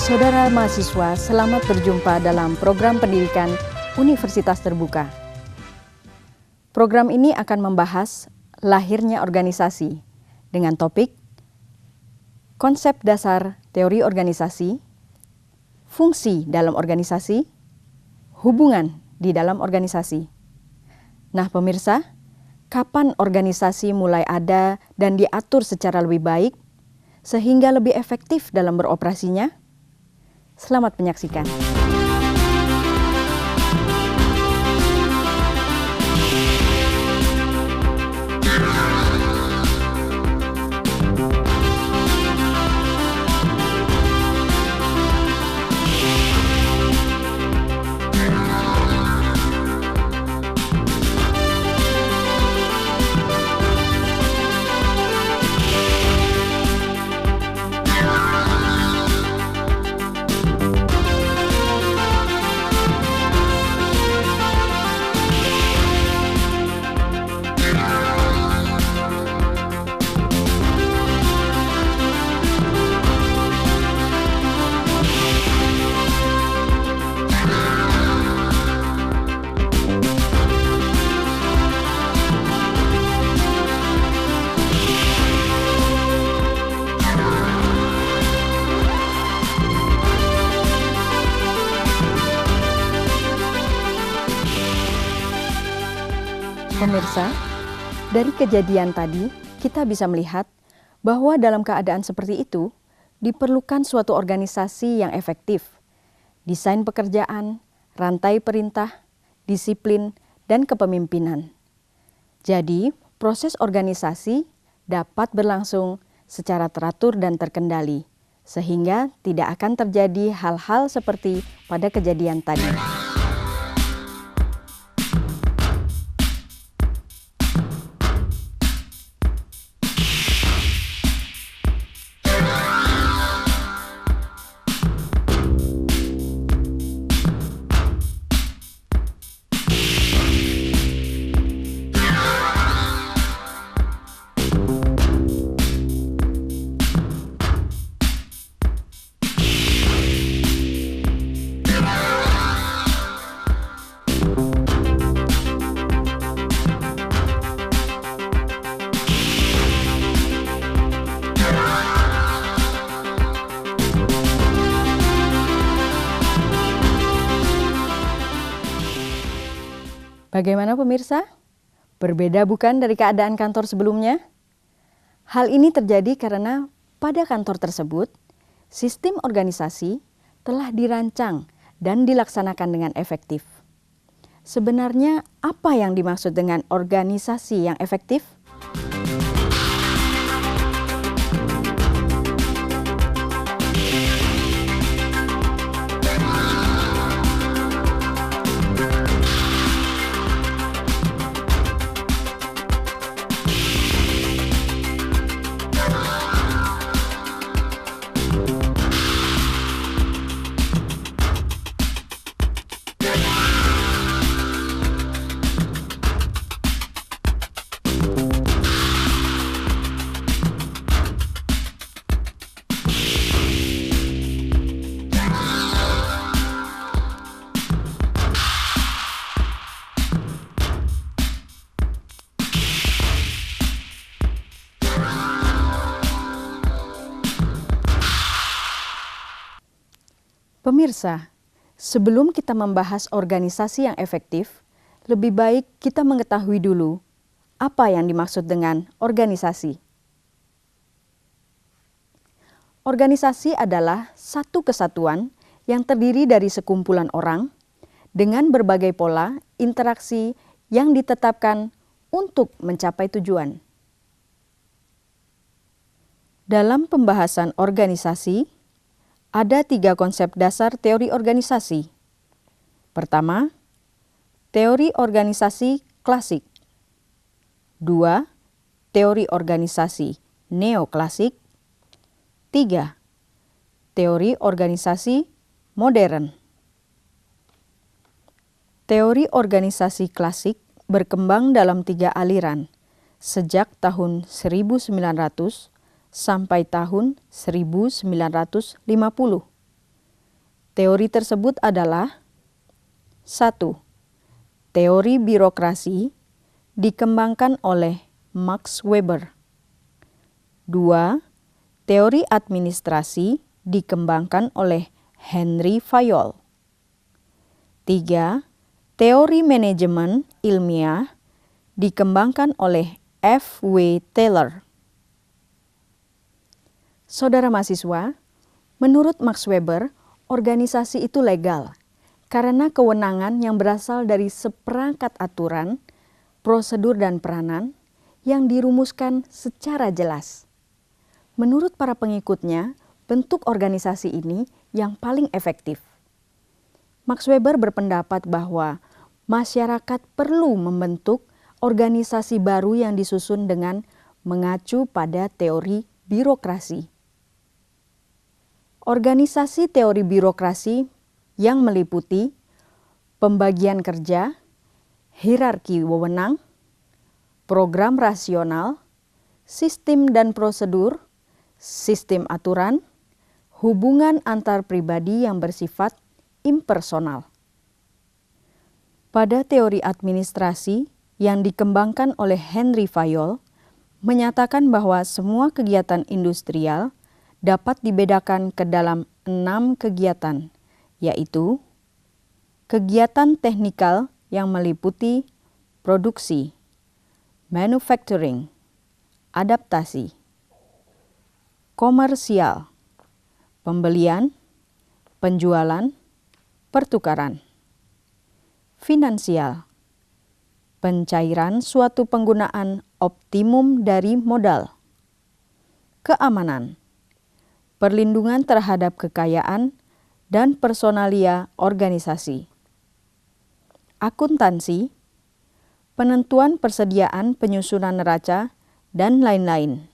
Saudara mahasiswa, selamat berjumpa dalam program pendidikan Universitas Terbuka. Program ini akan membahas lahirnya organisasi dengan topik konsep dasar teori organisasi, fungsi dalam organisasi, hubungan di dalam organisasi. Nah, pemirsa, kapan organisasi mulai ada dan diatur secara lebih baik sehingga lebih efektif dalam beroperasinya? Selamat menyaksikan. Pemirsa, dari kejadian tadi kita bisa melihat bahwa dalam keadaan seperti itu diperlukan suatu organisasi yang efektif, desain pekerjaan, rantai perintah, disiplin, dan kepemimpinan. Jadi, proses organisasi dapat berlangsung secara teratur dan terkendali, sehingga tidak akan terjadi hal-hal seperti pada kejadian tadi. Bagaimana pemirsa? Berbeda bukan dari keadaan kantor sebelumnya? Hal ini terjadi karena pada kantor tersebut, sistem organisasi telah dirancang dan dilaksanakan dengan efektif. Sebenarnya apa yang dimaksud dengan organisasi yang efektif? Pemirsa, sebelum kita membahas organisasi yang efektif, lebih baik kita mengetahui dulu apa yang dimaksud dengan organisasi. Organisasi adalah satu kesatuan yang terdiri dari sekumpulan orang dengan berbagai pola interaksi yang ditetapkan untuk mencapai tujuan. Dalam pembahasan organisasi, ada 3 konsep dasar teori organisasi. Pertama, teori organisasi klasik. 2, teori organisasi neoklasik. 3, teori organisasi modern. Teori organisasi klasik berkembang dalam 3 aliran sejak tahun 1900 sampai tahun 1950. Teori tersebut adalah 1. Teori birokrasi dikembangkan oleh Max Weber. 2. Teori administrasi dikembangkan oleh Henry Fayol. 3. Teori manajemen ilmiah dikembangkan oleh F. W. Taylor. Saudara mahasiswa, menurut Max Weber, organisasi itu legal karena kewenangan yang berasal dari seperangkat aturan, prosedur dan peranan yang dirumuskan secara jelas. Menurut para pengikutnya, bentuk organisasi ini yang paling efektif. Max Weber berpendapat bahwa masyarakat perlu membentuk organisasi baru yang disusun dengan mengacu pada teori birokrasi. Organisasi teori birokrasi yang meliputi pembagian kerja, hierarki wewenang, program rasional, sistem dan prosedur, sistem aturan, hubungan antar pribadi yang bersifat impersonal. Pada teori administrasi yang dikembangkan oleh Henry Fayol, menyatakan bahwa semua kegiatan industrial dapat dibedakan ke dalam 6 kegiatan, yaitu kegiatan teknikal yang meliputi produksi, manufacturing, adaptasi, komersial, pembelian, penjualan, pertukaran, finansial, pencairan suatu penggunaan optimum dari modal, keamanan, perlindungan terhadap kekayaan dan personalia organisasi, akuntansi, penentuan persediaan penyusunan neraca, dan lain-lain,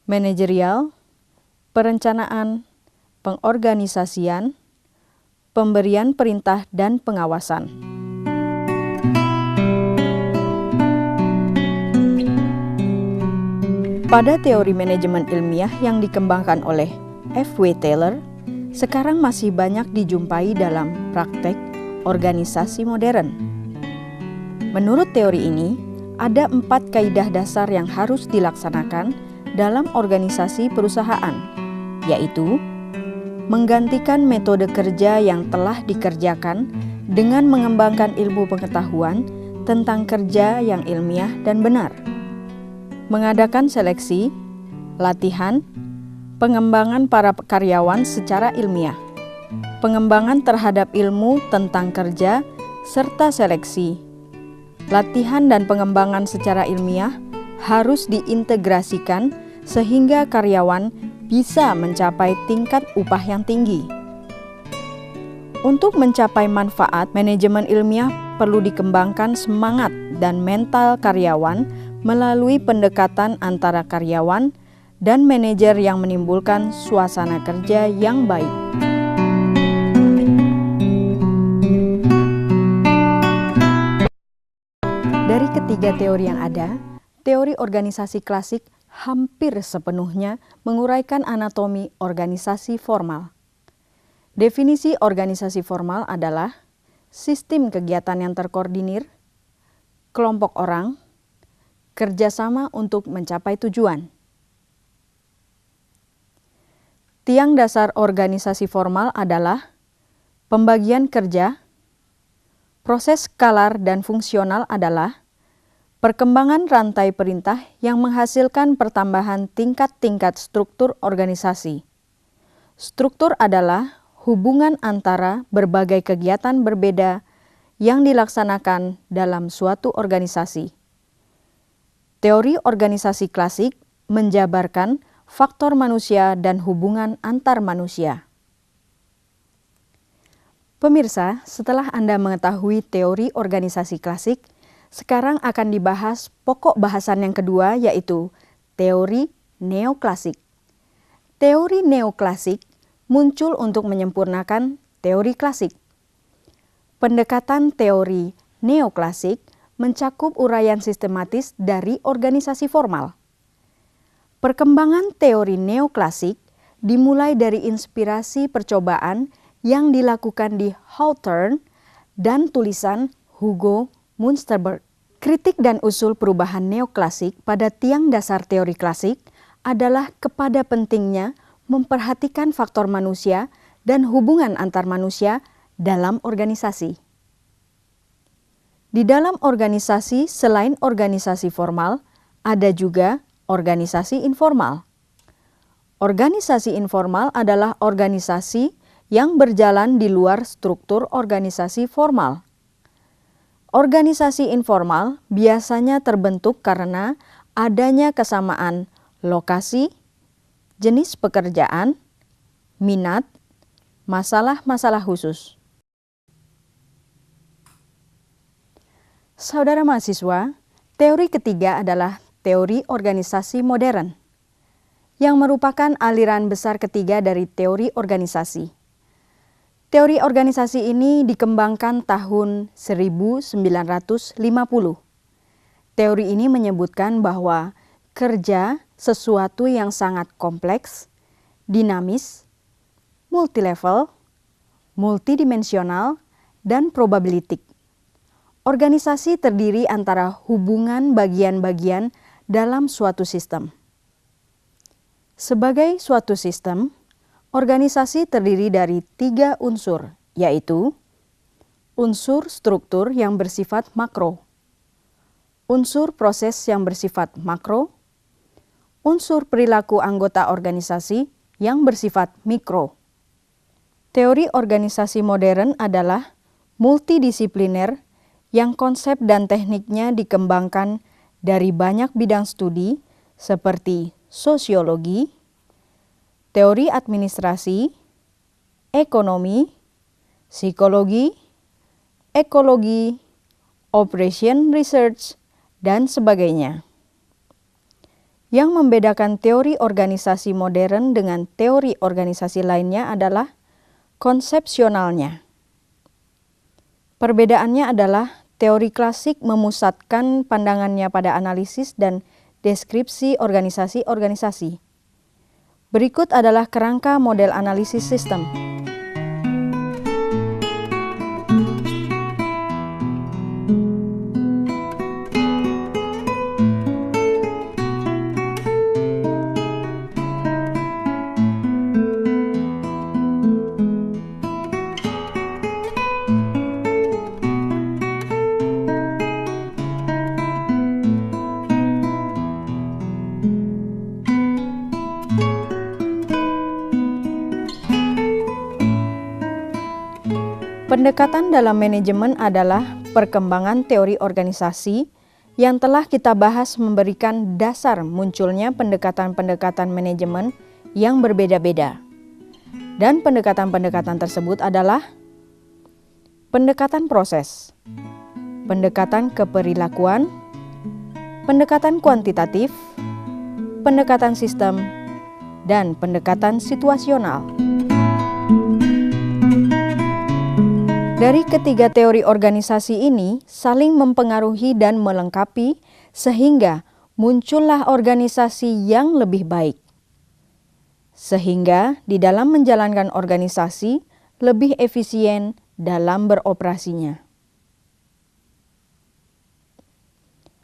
manajerial, perencanaan, pengorganisasian, pemberian perintah dan pengawasan. Pada teori manajemen ilmiah yang dikembangkan oleh F. W. Taylor, sekarang masih banyak dijumpai dalam praktek organisasi modern. Menurut teori ini, ada 4 kaidah dasar yang harus dilaksanakan dalam organisasi perusahaan, yaitu menggantikan metode kerja yang telah dikerjakan dengan mengembangkan ilmu pengetahuan tentang kerja yang ilmiah dan benar, mengadakan seleksi, latihan, pengembangan para karyawan secara ilmiah, pengembangan terhadap ilmu tentang kerja, serta seleksi. Latihan dan pengembangan secara ilmiah harus diintegrasikan sehingga karyawan bisa mencapai tingkat upah yang tinggi. Untuk mencapai manfaat, manajemen ilmiah perlu dikembangkan semangat dan mental karyawan melalui pendekatan antara karyawan dan manajer yang menimbulkan suasana kerja yang baik. Dari ketiga teori yang ada, teori organisasi klasik hampir sepenuhnya menguraikan anatomi organisasi formal. Definisi organisasi formal adalah sistem kegiatan yang terkoordinir, kelompok orang, kerjasama untuk mencapai tujuan. Tiang dasar organisasi formal adalah pembagian kerja, proses skalar dan fungsional adalah perkembangan rantai perintah yang menghasilkan pertambahan tingkat-tingkat struktur organisasi. Struktur adalah hubungan antara berbagai kegiatan berbeda yang dilaksanakan dalam suatu organisasi. Teori organisasi klasik menjabarkan faktor manusia dan hubungan antar manusia. Pemirsa, setelah Anda mengetahui teori organisasi klasik, sekarang akan dibahas pokok bahasan yang kedua, yaitu teori neoklasik. Teori neoklasik muncul untuk menyempurnakan teori klasik. Pendekatan teori neoklasik mencakup uraian sistematis dari organisasi formal. Perkembangan teori neoklasik dimulai dari inspirasi percobaan yang dilakukan di Hawthorne dan tulisan Hugo Munsterberg. Kritik dan usul perubahan neoklasik pada tiang dasar teori klasik adalah kepada pentingnya memperhatikan faktor manusia dan hubungan antar manusia dalam organisasi. Di dalam organisasi selain organisasi formal, ada juga organisasi informal. Organisasi informal adalah organisasi yang berjalan di luar struktur organisasi formal. Organisasi informal biasanya terbentuk karena adanya kesamaan lokasi, jenis pekerjaan, minat, masalah-masalah khusus. Saudara mahasiswa, teori ketiga adalah teori organisasi modern, yang merupakan aliran besar ketiga dari teori organisasi. Teori organisasi ini dikembangkan tahun 1950. Teori ini menyebutkan bahwa kerja sesuatu yang sangat kompleks, dinamis, multilevel, multidimensional, dan probabilistik. Organisasi terdiri antara hubungan bagian-bagian dalam suatu sistem. Sebagai suatu sistem, organisasi terdiri dari 3 unsur, yaitu unsur struktur yang bersifat makro, unsur proses yang bersifat makro, unsur perilaku anggota organisasi yang bersifat mikro. Teori organisasi modern adalah multidisipliner yang konsep dan tekniknya dikembangkan dari banyak bidang studi seperti sosiologi, teori administrasi, ekonomi, psikologi, ekologi, operation research, dan sebagainya. Yang membedakan teori organisasi modern dengan teori organisasi lainnya adalah konsepsionalnya. Perbedaannya adalah teori klasik memusatkan pandangannya pada analisis dan deskripsi organisasi-organisasi. Berikut adalah kerangka model analisis sistem. Pendekatan dalam manajemen adalah perkembangan teori organisasi yang telah kita bahas memberikan dasar munculnya pendekatan-pendekatan manajemen yang berbeda-beda. Dan pendekatan-pendekatan tersebut adalah pendekatan proses, pendekatan keperilakuan, pendekatan kuantitatif, pendekatan sistem, dan pendekatan situasional. Dari ketiga teori organisasi ini saling mempengaruhi dan melengkapi sehingga muncullah organisasi yang lebih baik. Sehingga di dalam menjalankan organisasi lebih efisien dalam beroperasinya.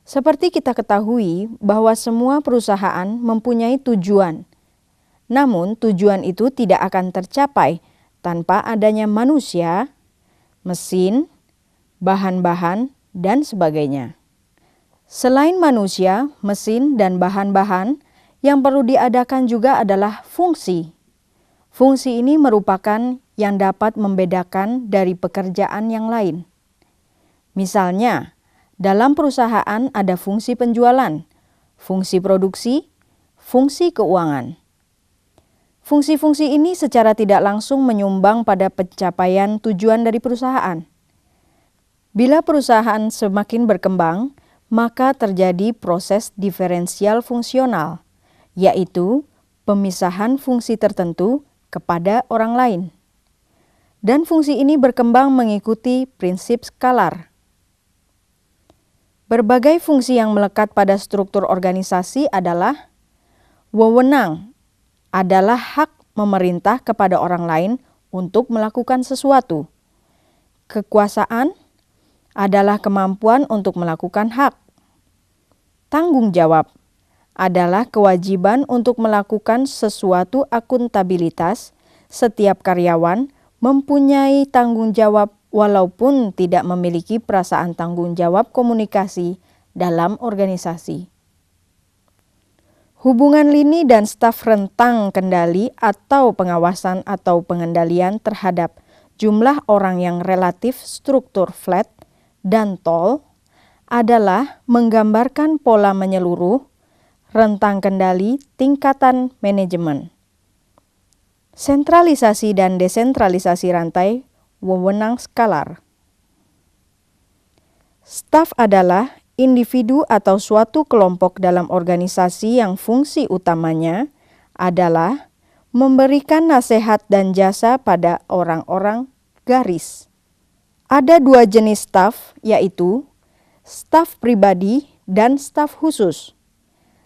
Seperti kita ketahui bahwa semua perusahaan mempunyai tujuan. Namun tujuan itu tidak akan tercapai tanpa adanya manusia, mesin, bahan-bahan, dan sebagainya. Selain manusia, mesin, dan bahan-bahan, yang perlu diadakan juga adalah fungsi. Fungsi ini merupakan yang dapat membedakan dari pekerjaan yang lain. Misalnya, dalam perusahaan ada fungsi penjualan, fungsi produksi, fungsi keuangan. Fungsi-fungsi ini secara tidak langsung menyumbang pada pencapaian tujuan dari perusahaan. Bila perusahaan semakin berkembang, maka terjadi proses diferensial fungsional, yaitu pemisahan fungsi tertentu kepada orang lain. Dan fungsi ini berkembang mengikuti prinsip skalar. Berbagai fungsi yang melekat pada struktur organisasi adalah wewenang, adalah hak memerintah kepada orang lain untuk melakukan sesuatu. Kekuasaan adalah kemampuan untuk melakukan hak. Tanggung jawab adalah kewajiban untuk melakukan sesuatu. Akuntabilitas, setiap karyawan mempunyai tanggung jawab walaupun tidak memiliki perasaan tanggung jawab komunikasi dalam organisasi. Hubungan lini dan staf rentang kendali atau pengawasan atau pengendalian terhadap jumlah orang yang relatif struktur flat dan tall adalah menggambarkan pola menyeluruh, rentang kendali, tingkatan manajemen. Sentralisasi dan desentralisasi rantai wewenang skalar. Staf adalah individu atau suatu kelompok dalam organisasi yang fungsi utamanya adalah memberikan nasihat dan jasa pada orang-orang garis. Ada dua jenis staf, yaitu staf pribadi dan staf khusus.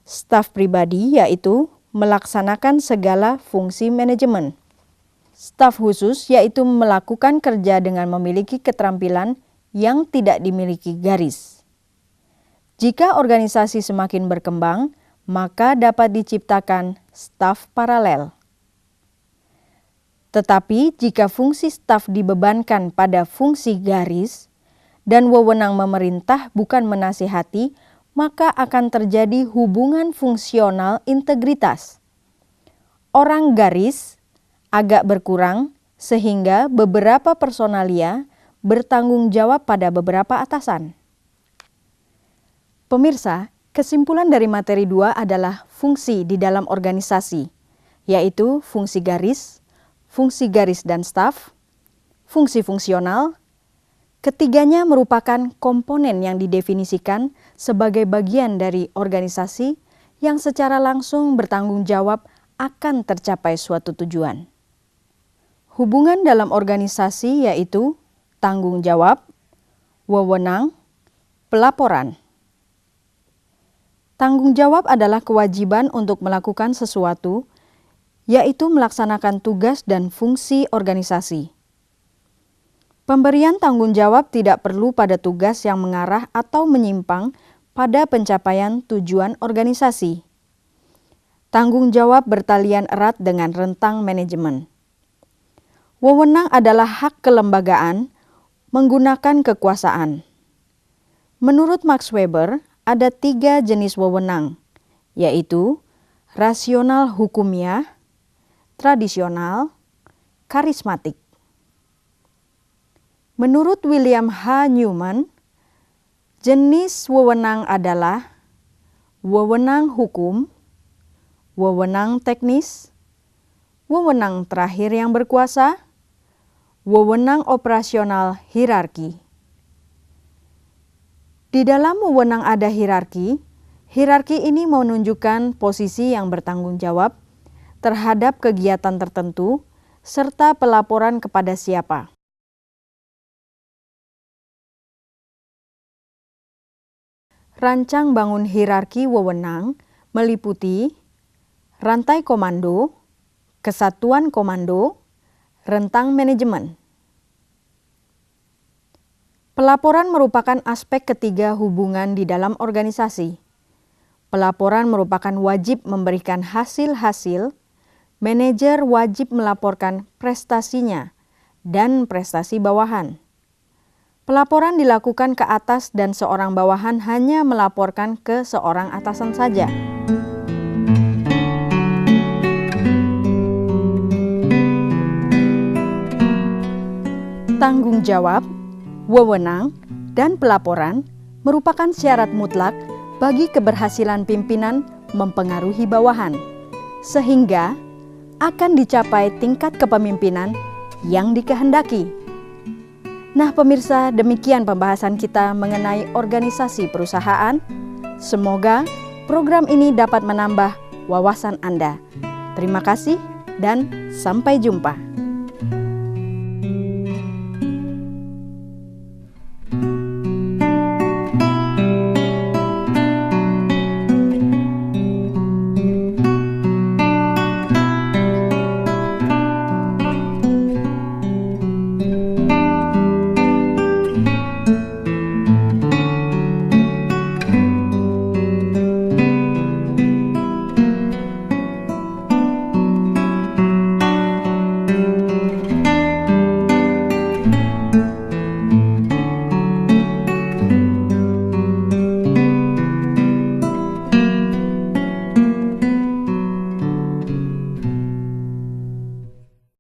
Staf pribadi yaitu melaksanakan segala fungsi manajemen. Staf khusus yaitu melakukan kerja dengan memiliki keterampilan yang tidak dimiliki garis. Jika organisasi semakin berkembang, maka dapat diciptakan staf paralel. Tetapi jika fungsi staf dibebankan pada fungsi garis dan wewenang memerintah bukan menasihati, maka akan terjadi hubungan fungsional integritas. Orang garis agak berkurang sehingga beberapa personalia bertanggung jawab pada beberapa atasan. Pemirsa, kesimpulan dari materi 2 adalah fungsi di dalam organisasi, yaitu fungsi garis dan staf, fungsi fungsional. Ketiganya merupakan komponen yang didefinisikan sebagai bagian dari organisasi yang secara langsung bertanggung jawab akan tercapai suatu tujuan. Hubungan dalam organisasi yaitu tanggung jawab, wewenang, pelaporan. Tanggung jawab adalah kewajiban untuk melakukan sesuatu, yaitu melaksanakan tugas dan fungsi organisasi. Pemberian tanggung jawab tidak perlu pada tugas yang mengarah atau menyimpang pada pencapaian tujuan organisasi. Tanggung jawab bertalian erat dengan rentang manajemen. Wewenang adalah hak kelembagaan menggunakan kekuasaan. Menurut Max Weber, ada 3 jenis wewenang, yaitu rasional hukumiah, tradisional, karismatik. Menurut William H. Newman, jenis wewenang adalah wewenang hukum, wewenang teknis, wewenang terakhir yang berkuasa, wewenang operasional hierarki. Di dalam wewenang ada hierarki. Hierarki ini menunjukkan posisi yang bertanggung jawab terhadap kegiatan tertentu serta pelaporan kepada siapa. Rancang bangun hierarki wewenang meliputi rantai komando, kesatuan komando, rentang manajemen. Pelaporan merupakan aspek ketiga hubungan di dalam organisasi. Pelaporan merupakan wajib memberikan hasil-hasil, manajer wajib melaporkan prestasinya dan prestasi bawahan. Pelaporan dilakukan ke atas dan seorang bawahan hanya melaporkan ke seorang atasan saja. Tanggung jawab, wewenang, dan pelaporan merupakan syarat mutlak bagi keberhasilan pimpinan mempengaruhi bawahan, sehingga akan dicapai tingkat kepemimpinan yang dikehendaki. Nah pemirsa, demikian pembahasan kita mengenai organisasi perusahaan. Semoga program ini dapat menambah wawasan Anda. Terima kasih dan sampai jumpa.